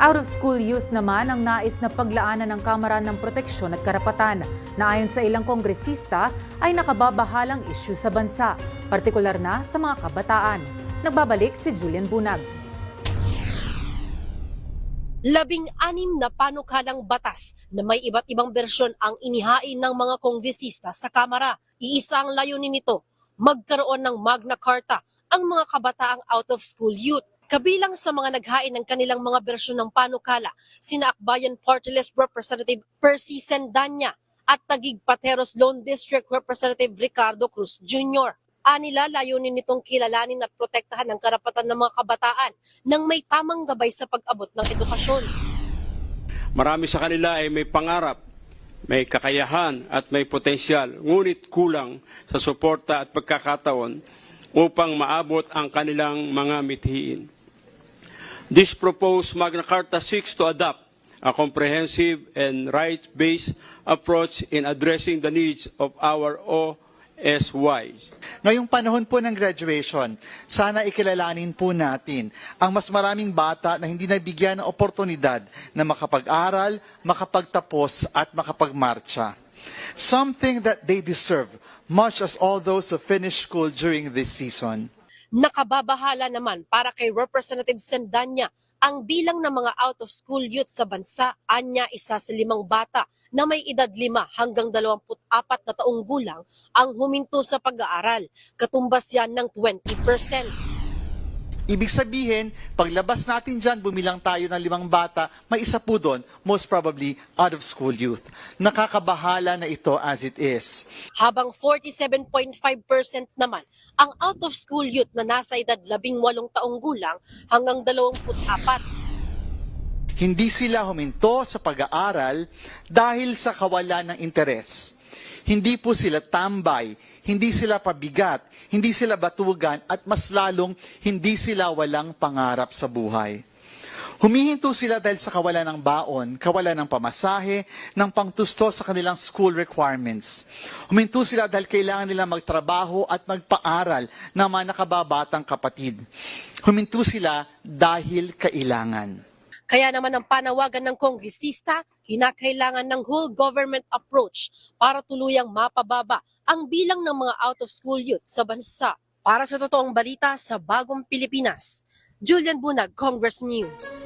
Out-of-school youth naman ang nais na paglaanan ng Kamara ng Proteksyon at Karapatan na ayon sa ilang kongresista ay nakababahalang isyu sa bansa, partikular na sa mga kabataan. Nagbabalik si Julian Bunag. 16 na panukalang batas na may iba't ibang bersyon ang inihain ng mga kongresista sa Kamara. Iisa ang layunin nito, magkaroon ng Magna Carta ang mga kabataang out-of-school youth. Kabilang sa mga naghain ng kanilang mga bersyon ng panukala, sina Akbayan Party List Representative Percy Sendanya at Taguig Pateros Lone District Representative Ricardo Cruz Jr. Anila, layunin nitong kilalanin at protektahan ang karapatan ng mga kabataan nang may tamang gabay sa pag-abot ng edukasyon. Marami sa kanila ay may pangarap, may kakayahan at may potensyal, ngunit kulang sa suporta at pagkakataon upang maabot ang kanilang mga mithiin. This proposed Magna Carta seeks to adopt a comprehensive and right-based approach in addressing the needs of our OSYs. Ngayong panahon po ng graduation, sana ikilalanin po natin ang mas maraming bata na hindi nabigyan ng oportunidad na makapag-aral, makapagtapos at makapagmarcha. Something that they deserve, much as all those who finish school during this season. Nakababahala naman para kay Representative Sendanya ang bilang ng mga out-of-school youth sa bansa. Anya, isa sa 5 bata na may edad 5 hanggang 24 na taong gulang ang huminto sa pag-aaral. Katumbas yan ng 20%. Ibig sabihin, paglabas natin dyan, bumilang tayo ng 5 bata, may isa po doon, most probably out-of-school youth. Nakakabahala na ito as it is. Habang 47.5% naman ang out-of-school youth na nasa edad 18 taong gulang hanggang 24. Hindi sila huminto sa pag-aaral dahil sa kawalan ng interes. Hindi po sila tambay, hindi sila pabigat, hindi sila batugan, at mas lalong hindi sila walang pangarap sa buhay. Humihinto sila dahil sa kawalan ng baon, kawalan ng pamasahe, ng pangtusto sa kanilang school requirements. Huminto sila dahil kailangan nila magtrabaho at magpaaral ng mga nakababatang kapatid. Huminto sila dahil kailangan. Kaya naman ang panawagan ng kongresista, kinakailangan ng whole government approach para tuluyang mapababa ang bilang ng mga out-of-school youth sa bansa. Para sa totoong balita sa Bagong Pilipinas, Julian Bunag, Congress News.